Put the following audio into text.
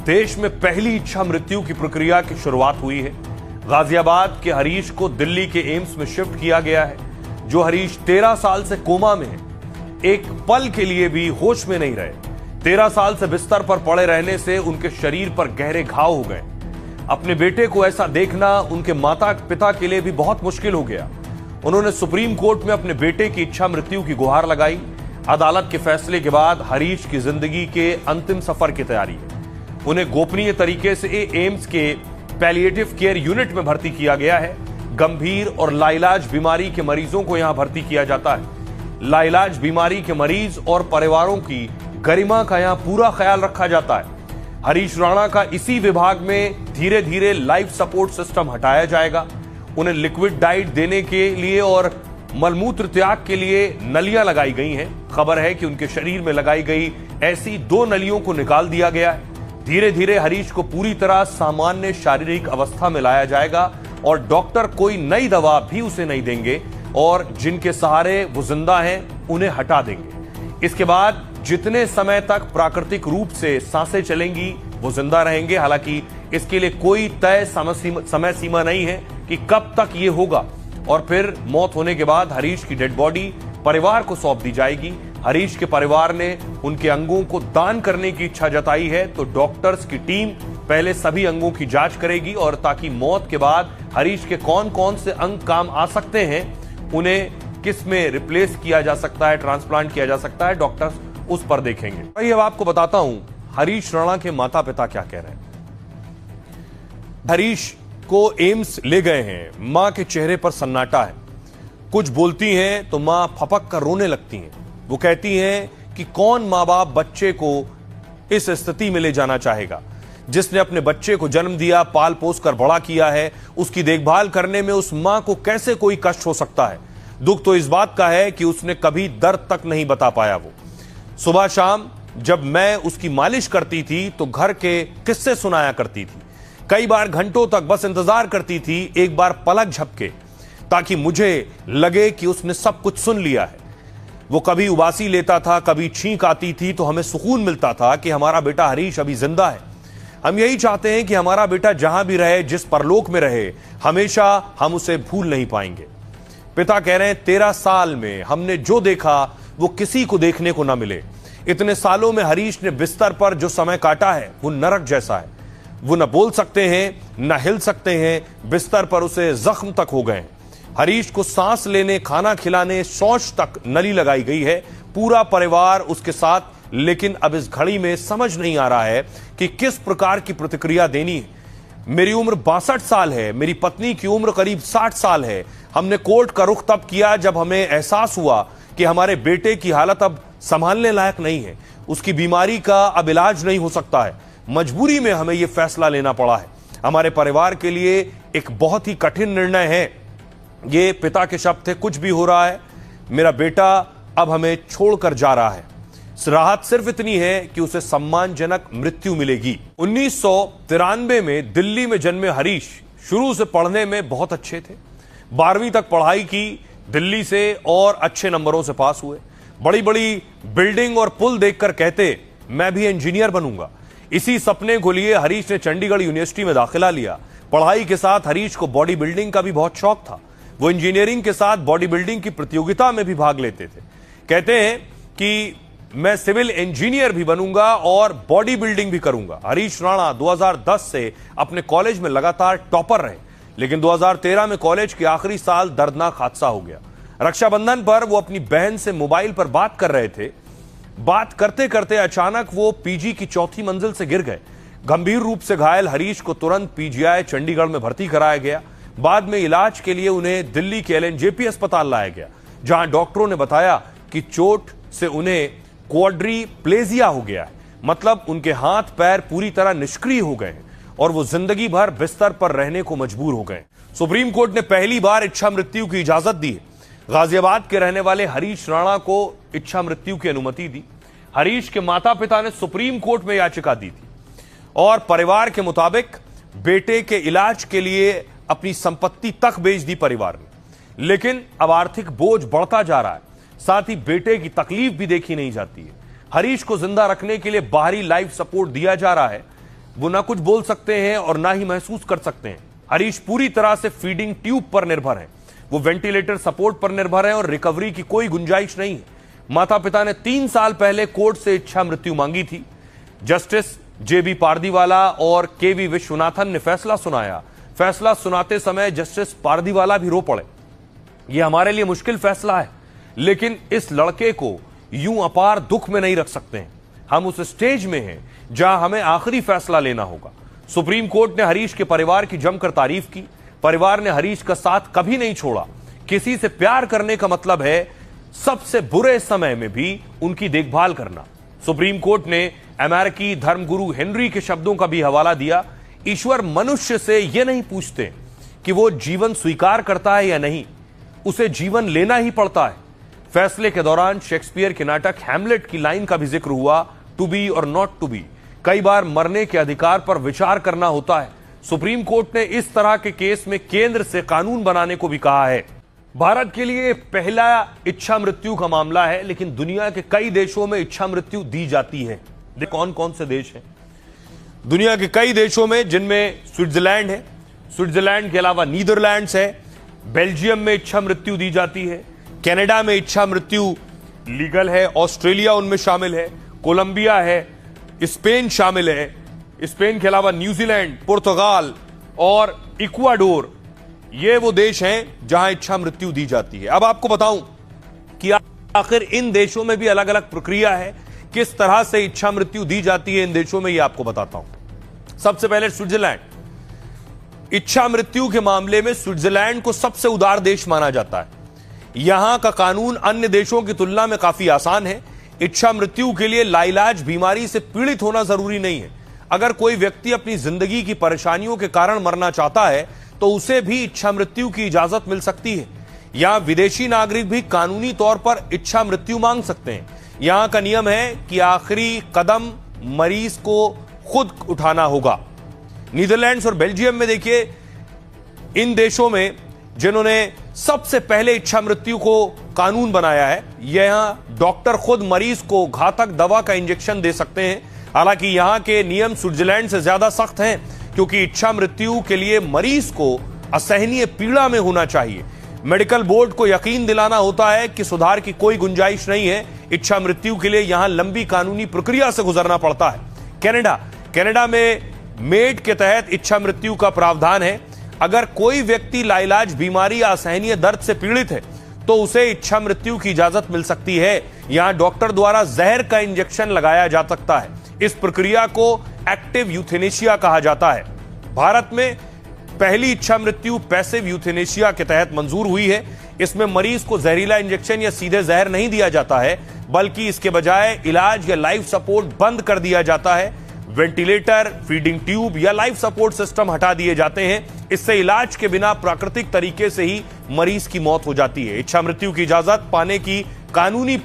देश में पहली इच्छा मृत्यु की प्रक्रिया की शुरुआत हुई है। गाजियाबाद के हरीश को दिल्ली के एम्स में शिफ्ट किया गया है। जो हरीश 13 साल से कोमा में है, एक पल के लिए भी होश में नहीं रहे। 13 साल से बिस्तर पर पड़े रहने से उनके शरीर पर गहरे घाव हो गए। अपने बेटे को ऐसा देखना उनके माता पिता के लिए भी बहुत मुश्किल हो गया। उन्होंने सुप्रीम कोर्ट में अपने बेटे की इच्छा मृत्यु की गुहार लगाई। अदालत के फैसले के बाद हरीश की जिंदगी के अंतिम सफर की तैयारी है। उन्हें गोपनीय तरीके से एम्स के पैलिएटिव केयर यूनिट में भर्ती किया गया है। गंभीर और लाइलाज बीमारी के मरीजों को यहां भर्ती किया जाता है। लाइलाज बीमारी के मरीज और परिवारों की गरिमा का यहां पूरा ख्याल रखा जाता है। हरीश राणा का इसी विभाग में धीरे धीरे लाइफ सपोर्ट सिस्टम हटाया जाएगा। उन्हें लिक्विड डाइट देने के लिए और मलमूत्र त्याग के लिए नलियां लगाई गई हैं। खबर है कि उनके शरीर में लगाई गई ऐसी 2 नलियों को निकाल दिया गया है। धीरे धीरे हरीश को पूरी तरह सामान्य शारीरिक अवस्था में लाया जाएगा और डॉक्टर कोई नई दवा भी उसे नहीं देंगे और जिनके सहारे वो जिंदा हैं उन्हें हटा देंगे। इसके बाद जितने समय तक प्राकृतिक रूप से सांसें चलेंगी वो जिंदा रहेंगे। हालांकि इसके लिए कोई तय समय सीमा नहीं है कि कब तक ये होगा और फिर मौत होने के बाद हरीश की डेड बॉडी परिवार को सौंप दी जाएगी। हरीश के परिवार ने उनके अंगों को दान करने की इच्छा जताई है, तो डॉक्टर्स की टीम पहले सभी अंगों की जांच करेगी और ताकि मौत के बाद हरीश के कौन कौन से अंग काम आ सकते हैं, उन्हें किस में रिप्लेस किया जा सकता है, ट्रांसप्लांट किया जा सकता है, डॉक्टर्स उस पर देखेंगे। भाई अब आपको बताता हूं हरीश राणा के माता पिता क्या कह रहे हैं। हरीश को एम्स ले गए हैं। मां के चेहरे पर सन्नाटा है। कुछ बोलती हैं तो मां फपक कर रोने लगती हैं। वो कहती हैं कि कौन मां बाप बच्चे को इस स्थिति में ले जाना चाहेगा। जिसने अपने बच्चे को जन्म दिया, पाल पोस कर बड़ा किया है, उसकी देखभाल करने में उस मां को कैसे कोई कष्ट हो सकता है। दुख तो इस बात का है कि उसने कभी दर्द तक नहीं बता पाया। वो सुबह शाम जब मैं उसकी मालिश करती थी तो घर के किस्से सुनाया करती थी। कई बार घंटों तक बस इंतजार करती थी एक बार पलक झपके, ताकि मुझे लगे कि उसने सब कुछ सुन लिया है। वो कभी उबासी लेता था, कभी छींक आती थी तो हमें सुकून मिलता था कि हमारा बेटा हरीश अभी जिंदा है। हम यही चाहते हैं कि हमारा बेटा जहां भी रहे, जिस परलोक में रहे, हमेशा हम उसे भूल नहीं पाएंगे। पिता कह रहे हैं 13 साल में हमने जो देखा वो किसी को देखने को ना मिले। इतने सालों में हरीश ने बिस्तर पर जो समय काटा है वो नरक जैसा है। वो न बोल सकते हैं, न हिल सकते हैं। बिस्तर पर उसे जख्म तक हो गए। हरीश को सांस लेने, खाना खिलाने, शौच तक नली लगाई गई है। पूरा परिवार उसके साथ। लेकिन अब इस घड़ी में समझ नहीं आ रहा है कि किस प्रकार की प्रतिक्रिया देनी है। मेरी उम्र 62 साल है, मेरी पत्नी की उम्र करीब 60 साल है। हमने कोर्ट का रुख तब किया जब हमें एहसास हुआ कि हमारे बेटे की हालत अब संभालने लायक नहीं है। उसकी बीमारी का अब इलाज नहीं हो सकता है। मजबूरी में हमें यह फैसला लेना पड़ा है। हमारे परिवार के लिए एक बहुत ही कठिन निर्णय है। ये पिता के शब्द थे। कुछ भी हो रहा है, मेरा बेटा अब हमें छोड़कर जा रहा है। राहत सिर्फ इतनी है कि उसे सम्मानजनक मृत्यु मिलेगी। 1993 में दिल्ली में जन्मे हरीश शुरू से पढ़ने में बहुत अच्छे थे। 12वीं तक पढ़ाई की दिल्ली से और अच्छे नंबरों से पास हुए। बड़ी बड़ी बिल्डिंग और पुल देखकर कहते मैं भी इंजीनियर बनूंगा। इसी सपने को लिए हरीश ने चंडीगढ़ यूनिवर्सिटी में दाखिला लिया। पढ़ाई के साथ हरीश को बॉडी बिल्डिंग का भी बहुत शौक था। वो इंजीनियरिंग के साथ बॉडी बिल्डिंग की प्रतियोगिता में भी भाग लेते थे। कहते हैं कि मैं सिविल इंजीनियर भी बनूंगा और बॉडी बिल्डिंग भी करूंगा। हरीश राणा 2010 से अपने कॉलेज में लगातार टॉपर रहे, लेकिन 2013 में कॉलेज के आखिरी साल दर्दनाक हादसा हो गया। रक्षाबंधन पर वो अपनी बहन से मोबाइल पर बात कर रहे थे। बात करते करते अचानक वो पीजी की 4थी मंजिल से गिर गए। गंभीर रूप से घायल हरीश को तुरंत पीजीआई चंडीगढ़ में भर्ती कराया गया। बाद में इलाज के लिए उन्हें दिल्ली के एलएनजेपी अस्पताल लाया गया, जहां डॉक्टरों ने बताया कि चोट से उन्हें क्वाड्रीप्लेजिया हो गया है। मतलब उनके हाथ पैर पूरी तरह निष्क्रिय हो गए हैं और वो जिंदगी भर बिस्तर पर रहने को मजबूर हो गए। सुप्रीम कोर्ट ने पहली बार इच्छा मृत्यु की इजाजत दी है। गाजियाबाद के रहने वाले हरीश राणा को इच्छा मृत्यु की अनुमति दी। हरीश के माता पिता ने सुप्रीम कोर्ट में याचिका दी थी और परिवार के मुताबिक बेटे के इलाज के लिए अपनी संपत्ति तक बेच दी परिवार ने। लेकिन अब आर्थिक बोझ बढ़ता जा रहा है, साथ ही बेटे की तकलीफ भी देखी नहीं जाती है। हरीश को जिंदा रखने के लिए बाहरी लाइफ सपोर्ट दिया जा रहा है। वो ना कुछ बोल सकते हैं और ना ही महसूस कर सकते हैं। हरीश पूरी तरह से फीडिंग ट्यूब पर निर्भर है, वो वेंटिलेटर सपोर्ट पर निर्भर है और रिकवरी की कोई गुंजाइश नहीं है। माता पिता ने 3 साल पहले कोर्ट से इच्छा मृत्यु मांगी थी। जस्टिस जेबी पारदीवाला और केवी विश्वनाथन ने फैसला सुनाया। फैसला सुनाते समय जस्टिस पारदीवाला भी रो पड़े। यह हमारे लिए मुश्किल फैसला है, लेकिन इस लड़के को यूं अपार दुख में नहीं रख सकते हैं। हम उस स्टेज में हैं जहां हमें आखिरी फैसला लेना होगा। सुप्रीम कोर्ट ने हरीश के परिवार की जमकर तारीफ की। परिवार ने हरीश का साथ कभी नहीं छोड़ा। किसी से प्यार करने का मतलब है सबसे बुरे समय में भी उनकी देखभाल करना। सुप्रीम कोर्ट ने अमेरिकी धर्मगुरु हेनरी के शब्दों का भी हवाला दिया। ईश्वर मनुष्य से यह नहीं पूछते कि वो जीवन स्वीकार करता है या नहीं, उसे जीवन लेना ही पड़ता है। फैसले के दौरान शेक्सपियर के नाटक हैमलेट की लाइन का भी जिक्र हुआ, टू बी और नॉट टू बी। कई बार मरने के अधिकार पर विचार करना होता है। सुप्रीम कोर्ट ने इस तरह के केस में केंद्र से कानून बनाने को भी कहा है। भारत के लिए पहला इच्छा मृत्यु का मामला है, लेकिन दुनिया के कई देशों में इच्छा मृत्यु दी जाती है। कौन कौन से देश हैं? दुनिया के कई देशों में, जिनमें स्विट्जरलैंड है, स्विट्जरलैंड के अलावा नीदरलैंड्स है, बेल्जियम में इच्छा मृत्यु दी जाती है, कनाडा में इच्छा मृत्यु लीगल है, ऑस्ट्रेलिया उनमें शामिल है, कोलंबिया है, स्पेन शामिल है, स्पेन के अलावा न्यूजीलैंड, पुर्तगाल और इक्वाडोर, ये वो देश हैं जहां इच्छा मृत्यु दी जाती है। अब आपको बताऊं कि आखिर इन देशों में भी अलग अलग प्रक्रिया है, किस तरह से इच्छा मृत्यु दी जाती है इन देशों में, ये आपको बताता हूं। सबसे पहले स्विट्जरलैंड। इच्छा मृत्यु के मामले में स्विट्जरलैंड को सबसे उदार देश माना जाता है। यहां का कानून अन्य देशों की तुलना में काफी आसान है। इच्छा मृत्यु के लिए लाइलाज बीमारी से पीड़ित होना जरूरी नहीं है। अगर कोई व्यक्ति अपनी जिंदगी की परेशानियों के कारण मरना चाहता है तो उसे भी इच्छा मृत्यु की इजाजत मिल सकती है। यहां विदेशी नागरिक भी कानूनी तौर पर इच्छा मृत्यु मांग सकते हैं। यहां का नियम है कि आखिरी कदम मरीज को खुद उठाना होगा। नीदरलैंड्स और बेल्जियम में देखिए, इन देशों में जिन्होंने सबसे पहले इच्छा मृत्यु को कानून बनाया है, यहां डॉक्टर खुद मरीज को घातक दवा का इंजेक्शन दे सकते हैं। हालांकि यहां के नियम स्विट्जरलैंड से ज्यादा सख्त हैं, क्योंकि इच्छा मृत्यु के लिए मरीज को असहनीय पीड़ा में होना चाहिए। मेडिकल बोर्ड को यकीन दिलाना होता है कि सुधार की कोई गुंजाइश नहीं है। इच्छा मृत्यु के लिए यहां लंबी कानूनी प्रक्रिया से गुजरना पड़ता है। कनाडा में मेड के तहत इच्छा मृत्यु का प्रावधान है। अगर कोई व्यक्ति लाइलाज बीमारी या असहनीय दर्द से पीड़ित है तो उसे इच्छा मृत्यु की इजाजत मिल सकती है। यहां डॉक्टर द्वारा जहर का इंजेक्शन लगाया जा सकता है। इस प्रक्रिया को एक्टिव यूथेनेशिया कहा जाता है। भारत में पहली इच्छा मृत्यु पैसिव यूथेनेशिया के तहत मंजूर हुई है। इसमें मरीज को जहरीला इंजेक्शन या सीधे जहर नहीं दिया जाता है, बल्कि इसके बजाय इलाज या लाइफ सपोर्ट बंद कर दिया जाता है। वेंटिलेटर, फीडिंग ट्यूब या लाइफ सपोर्ट सिस्टम हटा दिए जाते हैं। इससे इलाज के बिना प्राकृतिक तरीके से ही मरीज की मौत हो जाती है। इच्छा मृत्यु की इजाजत पाने की कानूनी